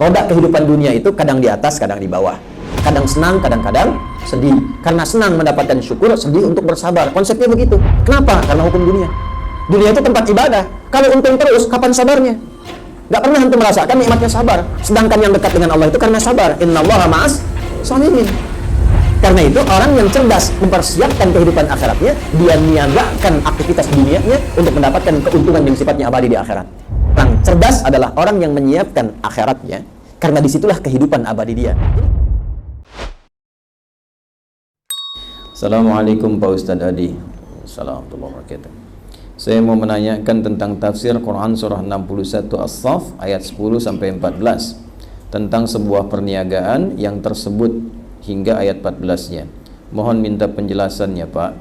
Roda kehidupan dunia itu kadang di atas, kadang di bawah. Kadang senang, kadang-kadang sedih. Karena senang mendapatkan syukur, sedih untuk bersabar. Konsepnya begitu. Kenapa? Karena hukum dunia. Dunia itu tempat ibadah. Kalau untung terus, kapan sabarnya? Gak pernah antum merasakan nikmatnya sabar. Sedangkan yang dekat dengan Allah itu karena sabar. Innallaha ma'as sholihin. Karena itu orang yang cerdas mempersiapkan kehidupan akhiratnya, dia niagakan aktivitas dunianya untuk mendapatkan keuntungan yang sifatnya abadi di akhirat. Orang cerdas adalah orang yang menyiapkan akhiratnya, karena disitulah kehidupan abadi dia. Assalamualaikum Pak Ustadz Adi. Assalamualaikum warahmatullahi wabarakatuh. Saya mau menanyakan tentang tafsir Quran surah 61 As-Saff ayat 10 sampai 14 tentang sebuah perniagaan yang tersebut hingga ayat 14-nya. Mohon minta penjelasannya, Pak.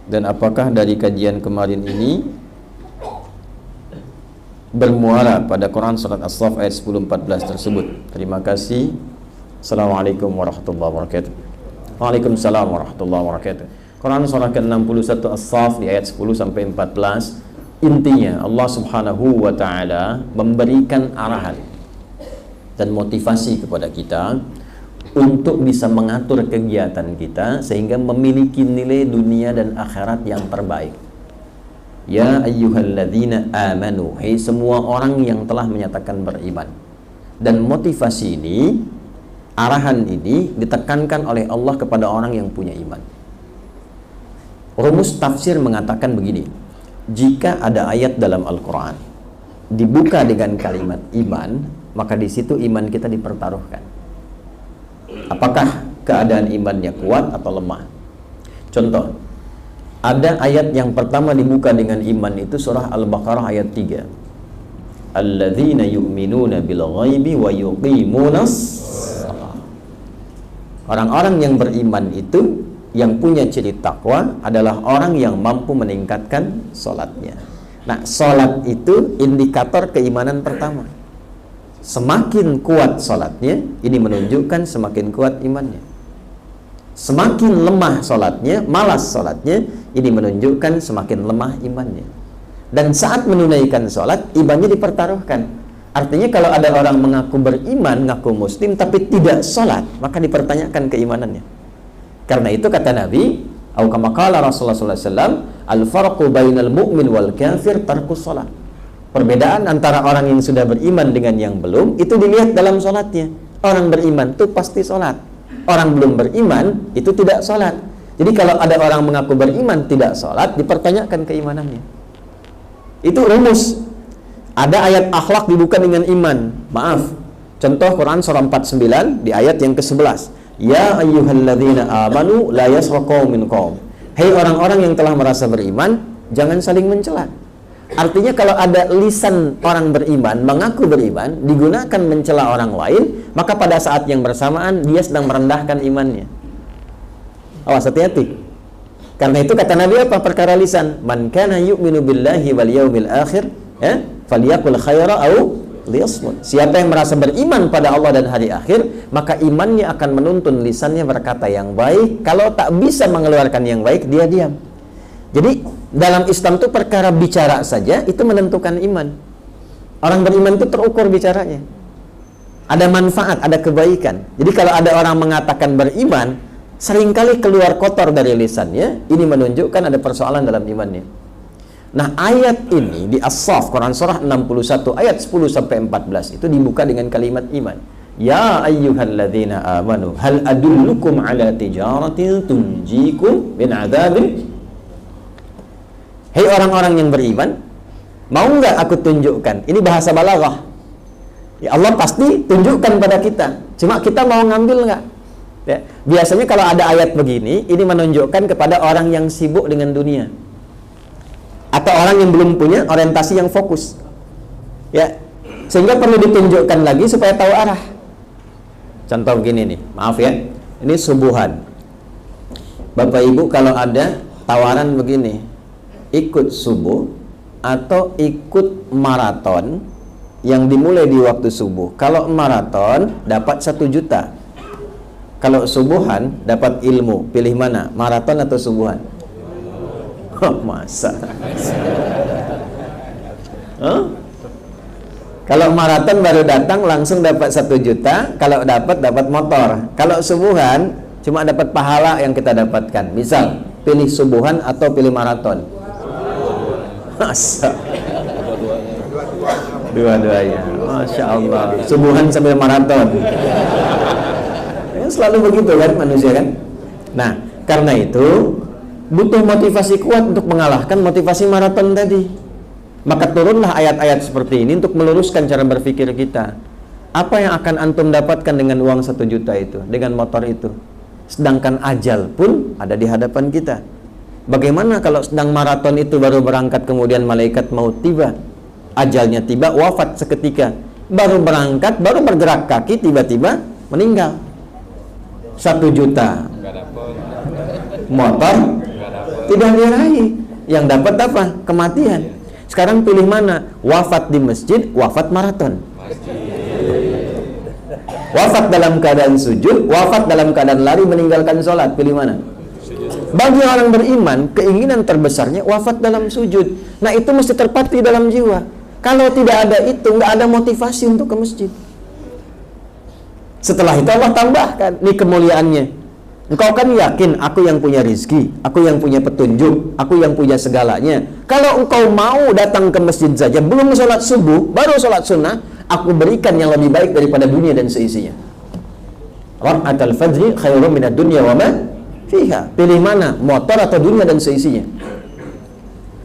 Dan apakah dari kajian kemarin ini bermuara pada Quran surat As-Saff ayat 10-14 tersebut? Terima kasih. Assalamualaikum warahmatullahi wabarakatuh. Waalaikumsalam warahmatullahi wabarakatuh. Quran surah ke-61 As-Saff di ayat 10 sampai 14. Intinya Allah Subhanahu wa taala memberikan arahan dan motivasi kepada kita untuk bisa mengatur kegiatan kita sehingga memiliki nilai dunia dan akhirat yang terbaik. Ya ayyuhalladzina amanu, hai semua orang yang telah menyatakan beriman. Dan motivasi ini, arahan ini ditekankan oleh Allah kepada orang yang punya iman. Rumus tafsir mengatakan begini: jika ada ayat dalam Al-Quran dibuka dengan kalimat iman, maka di situ iman kita dipertaruhkan. Apakah keadaan imannya kuat atau lemah? Contoh, ada ayat yang pertama dibuka dengan iman itu surah Al-Baqarah ayat 3. Alladzina yu'minuna bil ghaibi wa yuqimunas shalah. Orang-orang yang beriman itu, yang punya ciri takwa adalah orang yang mampu meningkatkan sholatnya. Nah, sholat itu indikator keimanan pertama. Semakin kuat sholatnya, ini menunjukkan semakin kuat imannya. Semakin lemah sholatnya, malas sholatnya, ini menunjukkan semakin lemah imannya. Dan saat menunaikan sholat, imannya dipertaruhkan. Artinya kalau ada orang mengaku beriman, mengaku muslim, tapi tidak sholat, maka dipertanyakan keimanannya. Karena itu kata Nabi, atau kama qala Rasulullah SAW, al-farqu bainal mu'min wal kafir tarkus sholat. Perbedaan antara orang yang sudah beriman dengan yang belum, itu dilihat dalam sholatnya. Orang beriman itu pasti sholat. Orang belum beriman, itu tidak sholat. Jadi kalau ada orang mengaku beriman tidak sholat, dipertanyakan keimanannya. Itu rumus. Ada ayat akhlak dibuka dengan iman. Maaf, contoh Quran surah 49 di ayat yang ke-11. Ya ayyuhalladzina amanu la yasra qaumin qaum. Hei orang-orang yang telah merasa beriman, jangan saling mencela. Artinya kalau ada lisan orang beriman, mengaku beriman, digunakan mencela orang lain, maka pada saat yang bersamaan dia sedang merendahkan imannya. Awas, hati-hati. Karena itu kata Nabi apa? Perkara lisan. Man kana yu'minu billahi wal yaumil akhir, falyaqul khaira au liyasmut. Siapa yang merasa beriman pada Allah dan hari akhir, maka imannya akan menuntun lisannya berkata yang baik. Kalau tak bisa mengeluarkan yang baik, dia diam. Jadi dalam Islam itu perkara bicara saja itu menentukan iman. Orang beriman itu terukur bicaranya. Ada manfaat, ada kebaikan. Jadi kalau ada orang mengatakan beriman, seringkali keluar kotor dari lisannya, ini menunjukkan ada persoalan dalam imannya. Nah, ayat ini di As-Saff Quran surah 61 ayat 10 sampai 14 itu dibuka dengan kalimat iman. Ya ayyuhalladzina amanu hal adullukum ala tijaratin tunjikum min adzabin. Hei orang-orang yang beriman, mau nggak aku tunjukkan? Ini bahasa balaghah. Ya Allah pasti tunjukkan pada kita. Cuma kita mau ngambil nggak? Ya, biasanya kalau ada ayat begini, ini menunjukkan kepada orang yang sibuk dengan dunia. Atau orang yang belum punya orientasi yang fokus. Ya, sehingga perlu ditunjukkan lagi supaya tahu arah. Contoh begini nih, maaf ya. Ini subuhan. Bapak Ibu kalau ada tawaran begini, ikut subuh atau ikut maraton yang dimulai di waktu subuh. Kalau maraton dapat 1 juta. Kalau subuhan dapat ilmu. Pilih mana? Maraton atau subuhan? Oh, masa? Huh? Kalau maraton baru datang langsung dapat 1 juta, kalau dapat motor. Kalau subuhan cuma dapat pahala yang kita dapatkan. Misal pilih subuhan atau pilih maraton. Masa dua-duanya. Masya Allah. Subuhan sambil maraton. Ya, selalu begitu kan manusia kan. Nah, karena itu butuh motivasi kuat untuk mengalahkan motivasi maraton tadi. Maka turunlah ayat-ayat seperti ini untuk meluruskan cara berpikir kita. Apa yang akan antum dapatkan dengan uang 1 juta itu, dengan motor itu? Sedangkan ajal pun ada di hadapan kita. Bagaimana kalau sedang maraton itu baru berangkat kemudian malaikat maut tiba? Ajalnya tiba, wafat seketika. Baru berangkat, baru bergerak kaki, tiba-tiba meninggal. 1 juta motor tidak diraih. Yang dapat apa? Kematian. Sekarang pilih mana? Wafat di masjid, wafat maraton. Wafat dalam keadaan sujud, wafat dalam keadaan lari meninggalkan sholat. Pilih mana? Bagi orang beriman, keinginan terbesarnya wafat dalam sujud. Nah, itu mesti terpatri dalam jiwa. Kalau tidak ada itu, nggak ada motivasi untuk ke masjid. Setelah itu Allah tambahkan, nih kemuliaannya. Engkau kan yakin aku yang punya rizki, aku yang punya petunjuk, aku yang punya segalanya. Kalau engkau mau datang ke masjid saja, belum sholat subuh, baru sholat sunnah, aku berikan yang lebih baik daripada dunia dan seisinya. Rak'atul fajri khairum minad dunya wa ma fiha. Pilih mana? Motor atau dunia dan seisinya?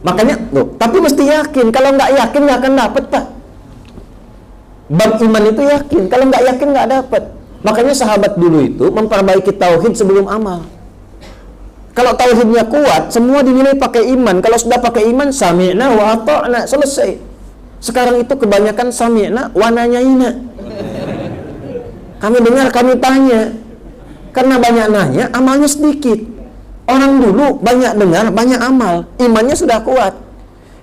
Makanya, loh, tapi mesti yakin. Kalau nggak yakin nggak akan dapat, Pak. Bab iman itu yakin. Kalau nggak yakin nggak dapat. Makanya sahabat dulu itu memperbaiki tauhid sebelum amal. Kalau tauhidnya kuat, semua dinilai pakai iman. Kalau sudah pakai iman, sami'na wa ata'na, selesai. Sekarang itu kebanyakan sami'na wa nanyaina. Kami dengar, kami tanya. Karena banyak nanya, amalnya sedikit. Orang dulu banyak dengar, banyak amal. Imannya sudah kuat.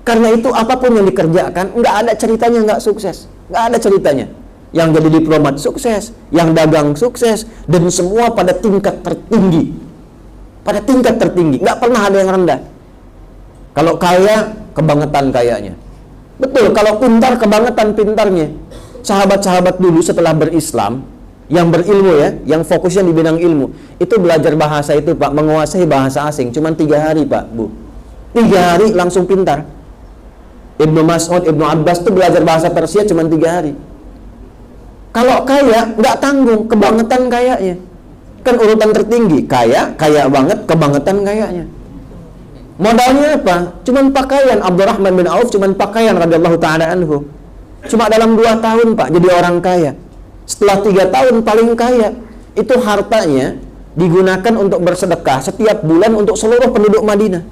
Karena itu apapun yang dikerjakan, nggak ada ceritanya nggak sukses. Nggak ada ceritanya. Yang jadi diplomat sukses, yang dagang sukses, dan semua pada tingkat tertinggi. Pada tingkat tertinggi, nggak pernah ada yang rendah. Kalau kaya, kebangetan kayanya. Betul, kalau pintar, kebangetan pintarnya. Sahabat-sahabat dulu setelah berislam, yang berilmu ya, yang fokusnya di bidang ilmu, itu belajar bahasa itu Pak, menguasai bahasa asing, cuma 3 hari Pak, Bu. 3 hari langsung pintar. Ibnu Mas'ud, Ibnu Abbas itu belajar bahasa Persia cuma 3 hari. Kalau kaya, nggak tanggung, kebangetan kayanya. Kan urutan tertinggi, kaya, kaya banget, kebangetan kayanya. Modalnya apa? Cuman pakaian. Abdurrahman bin Auf cuman pakaian radhiyallahu ta'ala anhu. Cuma dalam 2 tahun Pak, jadi orang kaya. Setelah 3 tahun paling kaya. Itu hartanya digunakan untuk bersedekah setiap bulan untuk seluruh penduduk Madinah.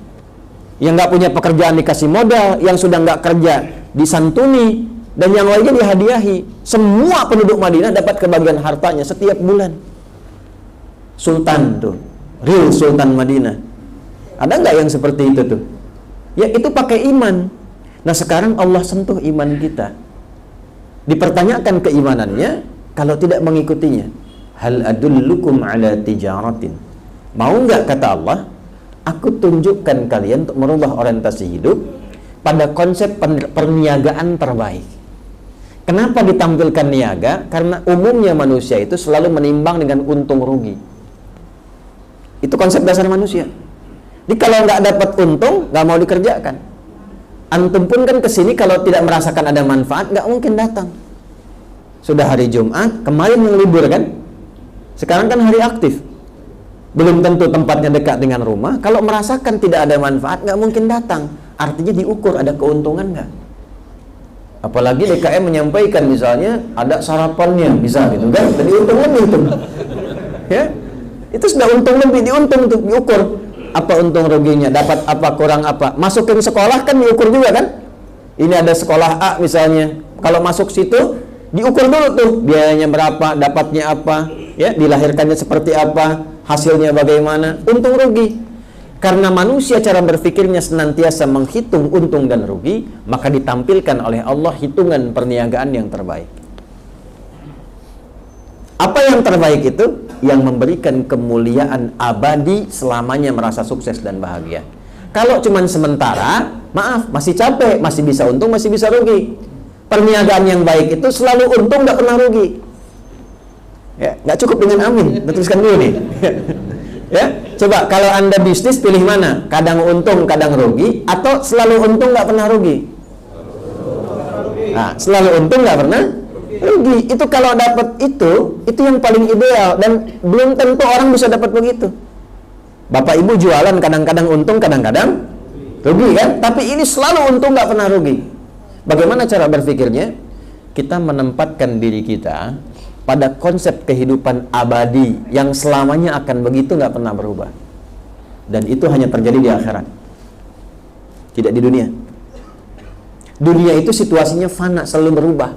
Yang nggak punya pekerjaan dikasih modal, yang sudah nggak kerja disantuni, dan yang lainnya dihadiahi. Semua penduduk Madinah dapat kebagian hartanya setiap bulan. Sultan tuh, real Sultan Madinah. Ada nggak yang seperti itu tuh? Ya itu pakai iman. Nah sekarang Allah sentuh iman kita. Dipertanyakan keimanannya kalau tidak mengikutinya. Hal adullukum ala tijaratin. Mau nggak kata Allah? Aku tunjukkan kalian untuk merubah orientasi hidup pada konsep perniagaan terbaik. Kenapa ditampilkan niaga? Karena umumnya manusia itu selalu menimbang dengan untung rugi. Itu konsep dasar manusia. Jadi kalau nggak dapat untung, nggak mau dikerjakan. Antum pun kan kesini kalau tidak merasakan ada manfaat, nggak mungkin datang. Sudah hari Jumat, kemarin yang libur kan? Sekarang kan hari aktif. Belum tentu tempatnya dekat dengan rumah. Kalau merasakan tidak ada manfaat, nggak mungkin datang. Artinya diukur ada keuntungan nggak? Apalagi DKM menyampaikan misalnya ada sarapannya, bisa gitu kan? Jadi untung lebih itu. Ya, itu sudah untung lebih, diuntung tuh, diukur. Apa untung ruginya, dapat apa, kurang apa. Masukin sekolah kan diukur juga kan? Ini ada sekolah A misalnya. Kalau masuk situ diukur dulu tuh biayanya berapa, dapatnya apa, ya, dilahirkannya seperti apa, hasilnya bagaimana, untung rugi. Karena manusia cara berpikirnya senantiasa menghitung untung dan rugi, maka ditampilkan oleh Allah hitungan perniagaan yang terbaik. Apa yang terbaik itu? Yang memberikan kemuliaan abadi selamanya merasa sukses dan bahagia. Kalau cuman sementara, maaf, masih capek, masih bisa untung, masih bisa rugi. Perniagaan yang baik itu selalu untung, nggak pernah rugi. Ya, nggak cukup dengan amin. Teruskan dulu nih. Ya, coba kalau Anda bisnis pilih mana? Kadang untung, kadang rugi, atau selalu untung nggak pernah rugi? Nah, selalu untung nggak pernah rugi. Itu kalau dapat itu yang paling ideal, dan belum tentu orang bisa dapat begitu. Bapak Ibu jualan kadang-kadang untung, kadang-kadang rugi kan? Tapi ini selalu untung, nggak pernah rugi. Bagaimana cara berpikirnya? Kita menempatkan diri kita pada konsep kehidupan abadi yang selamanya akan begitu, nggak pernah berubah. Dan itu hanya terjadi di akhirat, tidak di dunia. Dunia itu situasinya fana, selalu berubah.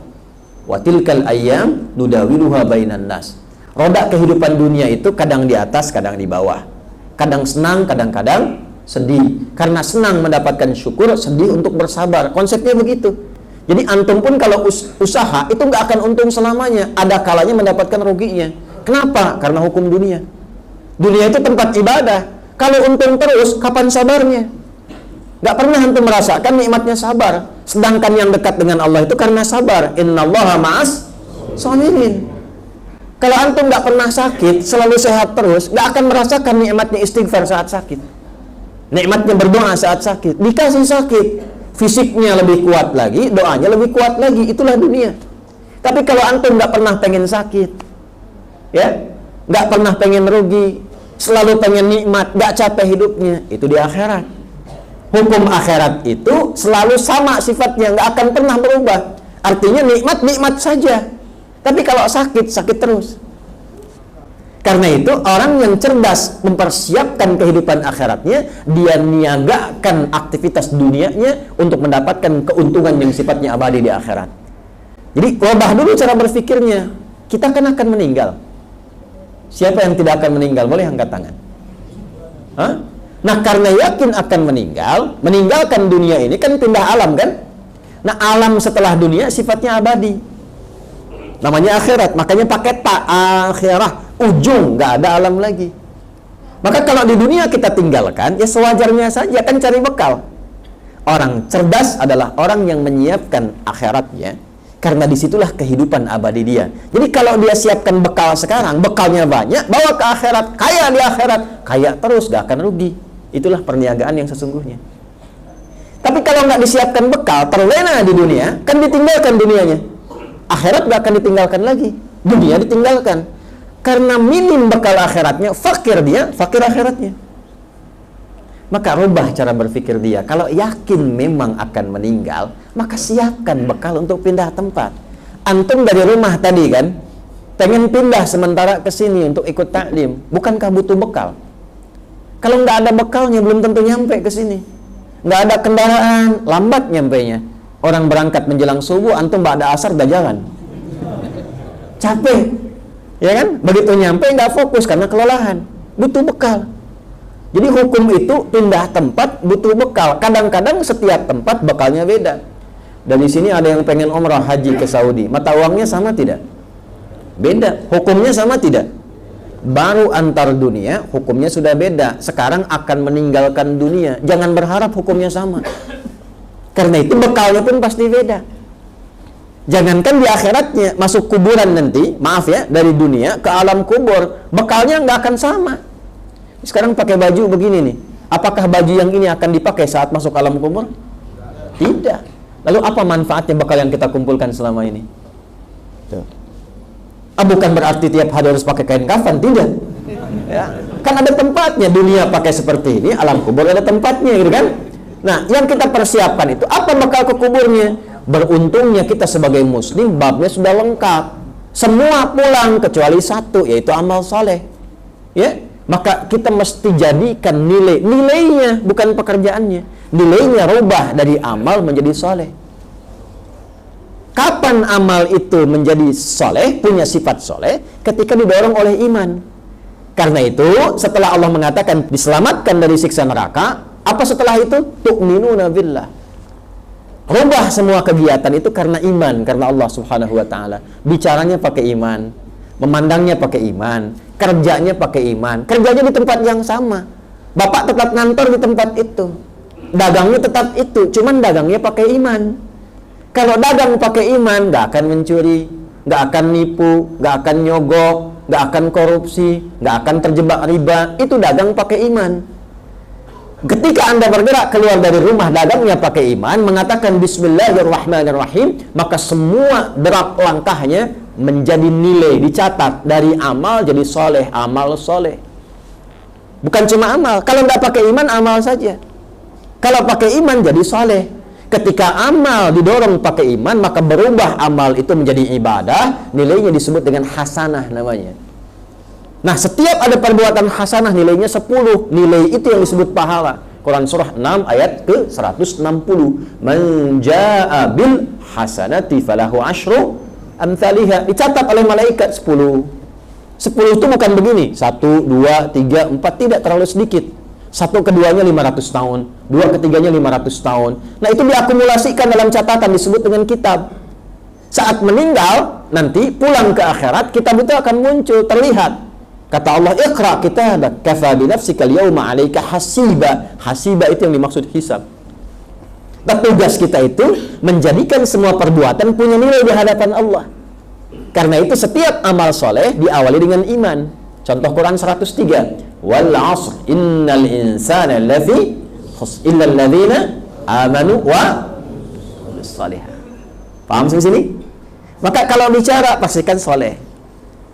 Wa tilkal ayyam nudawiluha bainan nas. Roda kehidupan dunia itu kadang di atas, kadang di bawah. Kadang senang, kadang-kadang sedih. Karena senang mendapatkan syukur, sedih untuk bersabar. Konsepnya begitu. Jadi antum pun kalau usaha itu nggak akan untung selamanya. Ada kalanya mendapatkan ruginya. Kenapa? Karena hukum dunia. Dunia itu tempat ibadah. Kalau untung terus, kapan sabarnya? Nggak pernah antum merasakan nikmatnya sabar. Sedangkan yang dekat dengan Allah itu karena sabar. Innallaha ma'as sholihin. Kalau antum nggak pernah sakit, selalu sehat terus, nggak akan merasakan nikmatnya istighfar saat sakit, nikmatnya berdoa saat sakit. Dikasih sakit, fisiknya lebih kuat lagi, doanya lebih kuat lagi. Itulah dunia. Tapi kalau antum nggak pernah pengen sakit, ya, nggak pernah pengen rugi, selalu pengen nikmat, nggak capek hidupnya, itu di akhirat. Hukum akhirat itu selalu sama sifatnya, nggak akan pernah berubah. Artinya nikmat saja. Tapi kalau sakit terus. Karena itu orang yang cerdas mempersiapkan kehidupan akhiratnya, dia niagakan aktivitas dunianya untuk mendapatkan keuntungan yang sifatnya abadi di akhirat. Jadi ubah dulu cara berpikirnya. Kita kan akan meninggal. Siapa yang tidak akan meninggal? Boleh angkat tangan. Hah? Nah, karena yakin akan meninggalkan dunia ini kan pindah alam kan? Nah, alam setelah dunia sifatnya abadi. Namanya akhirat, makanya pakai ta, akhirah, ujung, nggak ada alam lagi. Maka kalau di dunia kita tinggalkan, ya sewajarnya saja, kan cari bekal. Orang cerdas adalah orang yang menyiapkan akhiratnya, karena disitulah kehidupan abadi dia. Jadi kalau dia siapkan bekal sekarang, bekalnya banyak, bawa ke akhirat, kaya di akhirat, kaya terus, gak akan rugi. Itulah perniagaan yang sesungguhnya. Tapi kalau nggak disiapkan bekal, terlena di dunia, kan ditinggalkan dunianya. Akhirat nggak akan ditinggalkan lagi, dunia ditinggalkan. Karena minim bekal akhiratnya, fakir dia, fakir akhiratnya. Maka rubah cara berpikir dia. Kalau yakin memang akan meninggal, maka siapkan bekal untuk pindah tempat. Antum dari rumah tadi kan, pengen pindah sementara ke sini untuk ikut taklim, bukankah butuh bekal? Kalau nggak ada bekalnya, belum tentu nyampe ke sini. Nggak ada kendaraan, lambat nyampenya. Orang berangkat menjelang subuh, antum ba'da asar udah jalan. Capek, ya kan? Begitu nyampe nggak fokus karena kelelahan. Butuh bekal. Jadi hukum itu pindah tempat butuh bekal. Kadang-kadang setiap tempat bekalnya beda. Dan di sini ada yang pengen umrah haji ke Saudi. Mata uangnya sama tidak? Beda. Hukumnya sama tidak? Baru antar dunia, hukumnya sudah beda. Sekarang akan meninggalkan dunia. Jangan berharap hukumnya sama. Karena itu bekalnya pun pasti beda. Jangankan di akhiratnya, masuk kuburan nanti, maaf ya, dari dunia ke alam kubur, bekalnya nggak akan sama. Sekarang pakai baju begini nih. Apakah baju yang ini akan dipakai saat masuk alam kubur? Tidak. Lalu apa manfaatnya bekal yang kita kumpulkan selama ini? Tuh. Bukan berarti tiap hari harus pakai kain kafan, tidak. Ya, kan ada tempatnya. Dunia pakai seperti ini, alam kubur ada tempatnya, gitu kan? Nah, yang kita persiapkan itu apa bekal ke kuburnya? Beruntungnya kita sebagai muslim, babnya sudah lengkap. Semua pulang kecuali satu, yaitu amal soleh. Ya, maka kita mesti jadikan nilainya, bukan pekerjaannya. Nilainya rubah dari amal menjadi soleh. Kapan amal itu menjadi soleh, punya sifat soleh? Ketika didorong oleh iman. Karena itu, setelah Allah mengatakan diselamatkan dari siksa neraka, apa setelah itu? Tu'minuna billah. Rubah semua kegiatan itu karena iman, karena Allah subhanahu wa ta'ala. Bicaranya pakai iman, memandangnya pakai iman, kerjanya pakai iman. Kerjanya di tempat yang sama. Bapak tetap ngantor di tempat itu. Dagangnya tetap itu, cuman dagangnya pakai iman. Kalau dagang pakai iman, nggak akan mencuri, nggak akan nipu, nggak akan nyogok, nggak akan korupsi, nggak akan terjebak riba. Itu dagang pakai iman. Ketika Anda bergerak keluar dari rumah dagangnya pakai iman, mengatakan Bismillahirrahmanirrahim, maka semua derap langkahnya menjadi nilai, dicatat dari amal jadi soleh, amal soleh. Bukan cuma amal. Kalau nggak pakai iman, amal saja. Kalau pakai iman jadi soleh. Ketika amal didorong pakai iman, maka berubah amal itu menjadi ibadah, nilainya disebut dengan hasanah namanya. Nah, setiap ada perbuatan hasanah nilainya 10. Nilai itu yang disebut pahala. Quran surah 6 ayat ke 160. Man jaa'a bil hasanati falahu asyru amsalihha. Dicatat oleh malaikat 10. 10 itu bukan begini. 1, 2, 3, 4. Tidak terlalu sedikit. 1 keduanya 500 tahun. 2 ketiganya 500 tahun. Nah, itu diakumulasikan dalam catatan disebut dengan kitab. Saat meninggal, nanti pulang ke akhirat, kitab itu akan muncul, terlihat. Kata Allah, Iqra kitabak kafa bi nafsika al-yawma 'alaika hasiba. Hasiba itu yang dimaksud hisab. Dan tugas kita itu menjadikan semua perbuatan punya nilai di hadapan Allah. Karena itu setiap amal soleh diawali dengan iman. Contoh Quran 103. Wal 'asr innal insana lafi khusr illa alladhina amanu wa shalihah. Paham sampai sini? Maka kalau bicara pastikan soleh.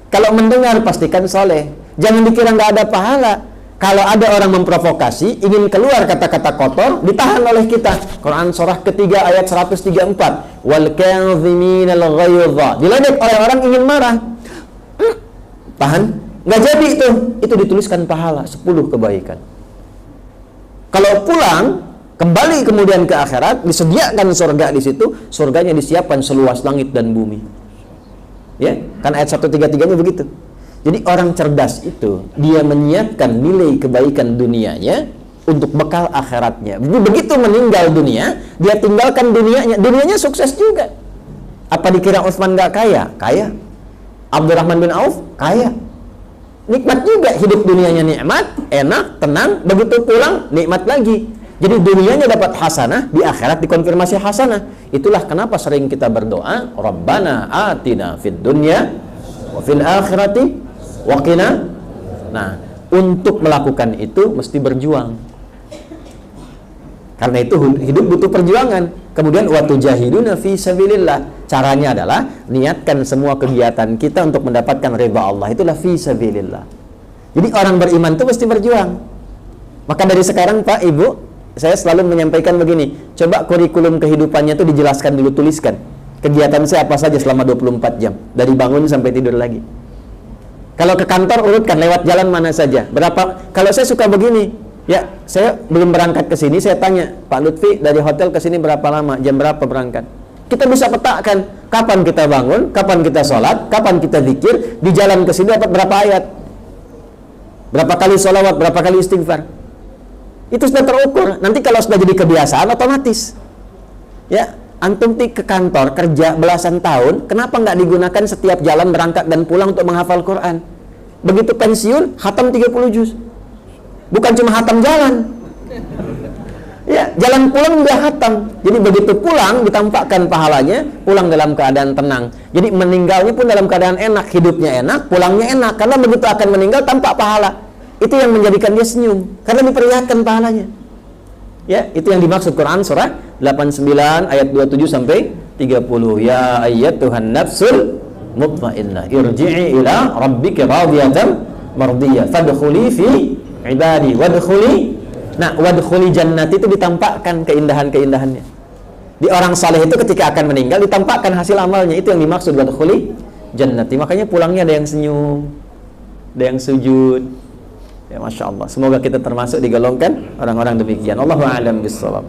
Kalau mendengar pastikan soleh. Jangan dikira nggak ada pahala. Kalau ada orang memprovokasi, ingin keluar kata-kata kotor, ditahan oleh kita. Quran surah ketiga ayat 134. Wal kadhiminal ghaidha. Diledek oleh orang ingin marah. Tahan. Nggak jadi itu. Itu dituliskan pahala 10 kebaikan. Kalau pulang, kembali kemudian ke akhirat, disediakan surga di situ. Surganya disiapkan seluas langit dan bumi. Ya, kan ayat 133-nya begitu. Jadi orang cerdas itu dia menyiapkan nilai kebaikan dunianya untuk bekal akhiratnya. Begitu meninggal dunia, dia tinggalkan dunianya. Dunianya sukses juga. Apa dikira Utsman nggak kaya? Kaya. Abdurrahman bin Auf kaya. Nikmat juga hidup dunianya, nikmat, enak, tenang. Begitu pulang nikmat lagi. Jadi dunianya dapat hasanah, di akhirat dikonfirmasi hasanah. Itulah kenapa sering kita berdoa, Rabbana atina fid dunya wa fil akhirati wa qina. Nah, untuk melakukan itu mesti berjuang. Karena itu hidup butuh perjuangan. Kemudian wa tujahiduna fi sabilillah. Caranya adalah niatkan semua kegiatan kita untuk mendapatkan ridha Allah. Itulah fi sabilillah. Jadi orang beriman itu mesti berjuang. Maka dari sekarang Pak, Ibu, saya selalu menyampaikan begini, coba kurikulum kehidupannya itu dijelaskan dulu, tuliskan. Kegiatan saya apa saja selama 24 jam, dari bangun sampai tidur lagi. Kalau ke kantor urutkan lewat jalan mana saja. Berapa? Kalau saya suka begini, ya, saya belum berangkat ke sini, saya tanya, Pak Lutfi dari hotel ke sini berapa lama, jam berapa berangkat? Kita bisa petakan kapan kita bangun, kapan kita sholat, kapan kita zikir, di jalan ke sini dapat berapa ayat, berapa kali sholawat, berapa kali istighfar. Itu sudah terukur. Nanti kalau sudah jadi kebiasaan otomatis. Ya, antum ke kantor kerja belasan tahun, kenapa nggak digunakan setiap jalan berangkat dan pulang untuk menghafal Quran? Begitu pensiun, khatam 30 juz. Bukan cuma khatam jalan. Ya, jalan pulang juga khatam. Jadi begitu pulang ditampakkan pahalanya, pulang dalam keadaan tenang. Jadi meninggalnya pun dalam keadaan enak, hidupnya enak, pulangnya enak. Karena begitu akan meninggal tampak pahala. Itu yang menjadikan dia senyum karena diperlihatkan pahalanya. Ya, itu yang dimaksud Quran surah 89 ayat 27 sampai 30. Ya ayyatuhan nafsul mutmainnah irji'i ila rabbika radiyatan mardiyah fadkhuli fi ibadi wadkhuli. Nah, wadkhuli jannati itu ditampakkan keindahan-keindahannya. Di orang saleh itu ketika akan meninggal ditampakkan hasil amalnya. Itu yang dimaksud wadkhuli jannati. Makanya pulangnya ada yang senyum, ada yang sujud. Ya, Masya Allah. Semoga kita termasuk digolongkan orang-orang demikian. Allahu a'lam bishawab.